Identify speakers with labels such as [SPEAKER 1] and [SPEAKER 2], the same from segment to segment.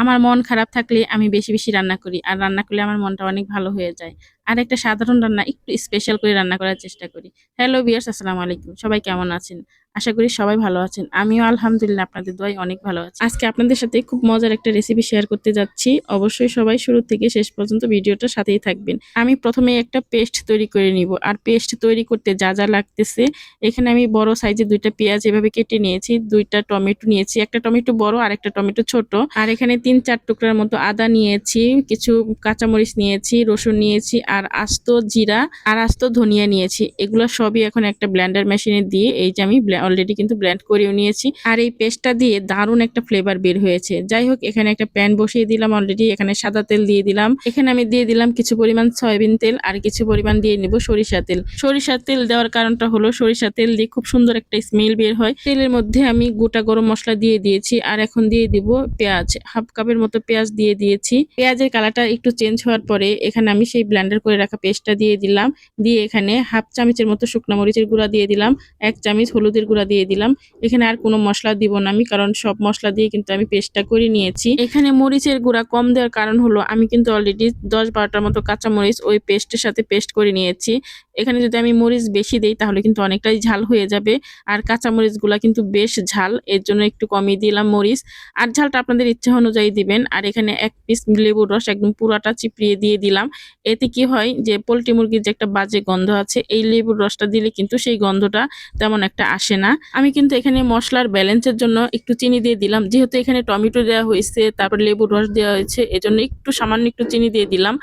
[SPEAKER 1] আমার মন খারাপ থাকলে আমি বেশি বেশি রান্না করি, আর রান্না করলে আমার মনটা অনেক ভালো হয়ে যায়। আর একটা সাধারণ রান্না একটু স্পেশাল করে রান্না করার চেষ্টা করি। হ্যালো ভিউয়ার্স, আসসালামু আলাইকুম। সবাই কেমন আছেন? আশা করি সবাই ভালো আছেন। আমিও আলহামদুলিল্লাহ আপনাদের দোয়ায় অনেক ভালো আছি। আজকে আপনাদের সাথে খুব মজার একটা রেসিপি শেয়ার করতে যাচ্ছি। অবশ্যই সবাই শুরু থেকে শেষ পর্যন্ত ভিডিওটার সাথেই থাকবেন। আমি প্রথমে একটা পেস্ট তৈরি করে নিব। আর পেস্ট তৈরি করতে যা যা লাগতেছে, এখানে আমি বড় সাইজে ২টা পেঁয়াজ এভাবে কেটে নিয়েছি, ২টা টমেটো নিয়েছি, একটা টমেটো বড় আর একটা টমেটো ছোট, আর এখানে ৩-৪ টুকরার মতো আদা নিয়েছি, কিছু কাঁচামরিচ নিয়েছি, রসুন নিয়েছি, আর আস্ত জিরা আর আস্ত ধনিয়া নিয়েছি। এগুলো সবই এখন একটা ব্লেন্ডার মেশিনে দিয়ে এই যে আমি অলরেডি কিন্তু ব্লেন্ড করেও নিয়েছি। আর এই পেস্টটা দিয়ে দারুণ একটা ফ্লেভার বের হয়েছে। যাই হোক, এখানে একটা প্যান বসিয়ে দিলাম অলরেডি, এখানে সাদা তেল দিয়ে দিলাম, এখানে আমি দিয়ে দিলাম কিছু পরিমাণ সয়াবিন তেল, আর কিছু পরিমাণ দিয়ে নিব সরিষা তেল। সরিষা তেল দেওয়ার কারণটা হলো সরিষা তেল দিয়ে খুব সুন্দর একটা স্মেল বের হয়। তেলের মধ্যে আমি গোটা গরম মশলা দিয়ে দিয়েছি, আর এখন দিয়ে দিব পেঁয়াজ, হাফ কাপের মতো পেঁয়াজ দিয়ে দিয়েছি। পেঁয়াজের কালারটা একটু চেঞ্জ হওয়ার পরে এখানে আমি সেই ব্লেন্ডার করে রাখা পেস্টটা দিয়ে দিলাম, দিয়ে এখানে হাফ চামচের মতো শুকনো মরিচের গুঁড়া দিয়ে দিলাম, ১ চামচ হলুদের গুঁড়া দিয়ে দিলাম। এখানে আর কোনো মশলা দিব না আমি, কারণ সব মশলা দিয়ে কিন্তু আমি পেস্টটা করে নিয়েছি। এখানে মরিচের গুঁড়া কম দেওয়ার কারণ হলো আমি কিন্তু অলরেডি ১০-১২টার মতো কাঁচা মরিচ ওই পেস্টের সাথে পেস্ট করে নিয়েছি। এখানে যদি আমি মরিচ বেশি দেই তাহলে কিন্তু অনেকটাই ঝাল হয়ে যাবে, আর কাঁচা মরিচগুলা কিন্তু বেশ ঝাল, এর জন্য একটু কমিয়ে দিলাম মরিচ। আর ঝালটা আপনাদের ইচ্ছা অনুযায়ী দিবেন। আর এখানে ১ পিস লেবুর রস একদম পুরাটা চিপড়িয়ে দিয়ে দিলাম। এতে কি হয় যে পোল্ট্রি মুরগির যে একটা বাজে গন্ধ আছে, এই লেবুর রসটা দিলে কিন্তু সেই গন্ধটা তেমন একটা আসে না। আমি কিন্তু এখানে মশলার ব্যালেন্সের জন্য একটু চিনি দিয়ে দিলাম, যেহেতু এখানে টমেটো দেওয়া হয়েছে, তারপর লেবুর রস দেওয়া হয়েছে, এজন্য একটু সামান্য একটু চিনি দিয়ে দিলাম।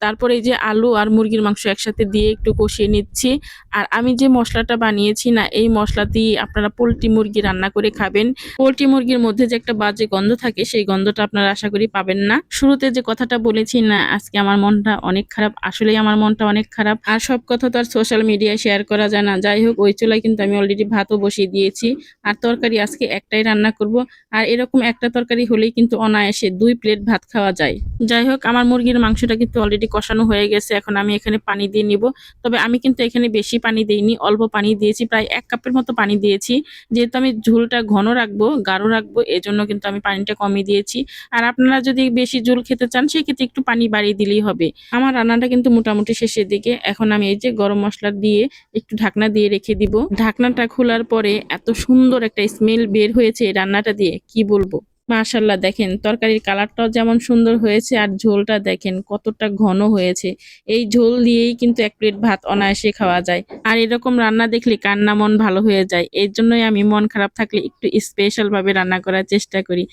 [SPEAKER 1] তারপরে এই যে আলু আর মুরগির মাংস একসাথে দিয়ে একটু কষিয়ে নিচ্ছি। আর আমি যে মশলাটা বানিয়েছি না, এই মশলা দিয়ে আপনারা পোল্ট্রি মুরগি রান্না করে খাবেন। পোল্ট্রি মুরগির মধ্যে যে একটা বাজে গন্ধ থাকে, সেই গন্ধটা আপনারা আশা করি পাবেন না। শুরুতে যে কথাটা বলেছি না, আজকে আমার মনটা অনেক খারাপ, আসলেই আমার মনটা অনেক খারাপ। আর সব কথা তো আর সোশ্যাল মিডিয়ায় শেয়ার করা যায় না। যাই হোক, ওই চুলায় কিন্তু আমি অলরেডি ভাতও বসিয়ে দিয়েছি, আর তরকারি আজকে একটাই রান্না করব। আর এরকম একটা তরকারি হলেই কিন্তু অনায়াসে ২ প্লেট ভাত খাওয়া যায়। যাই হোক, আমার মুরগির মাংসটা কিন্তু অলরেডি কষানো হয়ে গেছে, এখন আমি এখানে পানি দিয়ে নিব। তবে আমি কিন্তু এখানে বেশি পানি দেইনি, অল্প পানি দিয়েছি, প্রায় ১ কাপের মতো পানি দিয়েছি। যেহেতু আমি ঝোলটা ঘন রাখবো, গাঢ় রাখবো, এজন্য কিন্তু আমি পানিটা কমিয়ে দিয়েছি। আর আপনারা যদি বেশি ঝোল খেতে চান সেক্ষেত্রে একটু পানি বাড়িয়ে দিলেই হবে। আমার রান্নাটা কিন্তু মোটামুটি শেষের দিকে। এখন আমি এই যে গরম মশলা দিয়ে একটু ঢাকনা দিয়ে রেখে দিব। ঢাকনাটা খোলার পরে এত সুন্দর একটা স্মেল বের হয়েছে এই রান্নাটা দিয়ে, কি বলবো। মাশাআল্লাহ, দেখেন তরকারির কালারটাও যেমন সুন্দর হয়েছে, আর ঝোলটা দেখেন কতটা ঘন হয়েছে। এই ঝোল দিয়েই কিন্তু ১ প্লেট ভাত অনায়াসে খাওয়া যায়। আর এরকম রান্না দেখলে কার না মন ভালো হয়ে যায়। এর জন্যই আমি মন খারাপ থাকলে একটু স্পেশাল ভাবে রান্না করার চেষ্টা করি।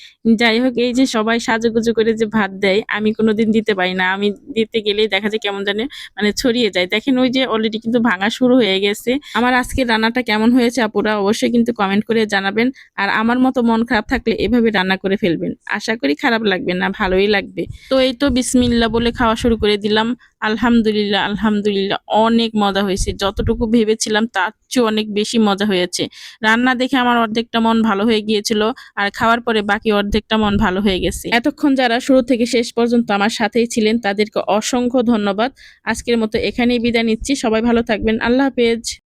[SPEAKER 1] যাই হোক, এই যে সবাই সাজুগুজু করে যে ভাত দেয়, আমি কোনোদিন দিতে পারি না। আমি দিতে গেলেই দেখা যায় কেমন জানি ছড়িয়ে যায়। দেখেন ওই যে অলরেডি কিন্তু ভাঙা শুরু হয়ে গেছে। আমার আজকের রান্নাটা কেমন হয়েছে আপুরা অবশ্যই কিন্তু কমেন্ট করে জানাবেন। আর আমার মতো মন খারাপ থাকলে এভাবে রান্না করে ফেলবেন। আশা করি খারাপ লাগবে না, ভালোই লাগবে। তো এই তো বিসমিল্লাহ বলে খাওয়া শুরু করে দিলাম। আলহামদুলিল্লাহ, আলহামদুলিল্লাহ, অনেক মজা হয়েছে। যতটুকু ভেবেছিলাম তার চেয়ে অনেক বেশি মজা হয়েছে। রান্না দেখে আমার অর্ধেকটা মন ভালো হয়ে গিয়েছিল, আর খাওয়ার পরে বাকি অর্ধেকটা মন ভালো হয়ে গেছে। এতক্ষণ যারা শুরু থেকে শেষ পর্যন্ত আমার সাথেই ছিলেন তাদেরকে অসংখ্য ধন্যবাদ। আজকের মতো এখানেই বিদায় নিচ্ছি। সবাই ভালো থাকবেন। আল্লাহ হাফেজ।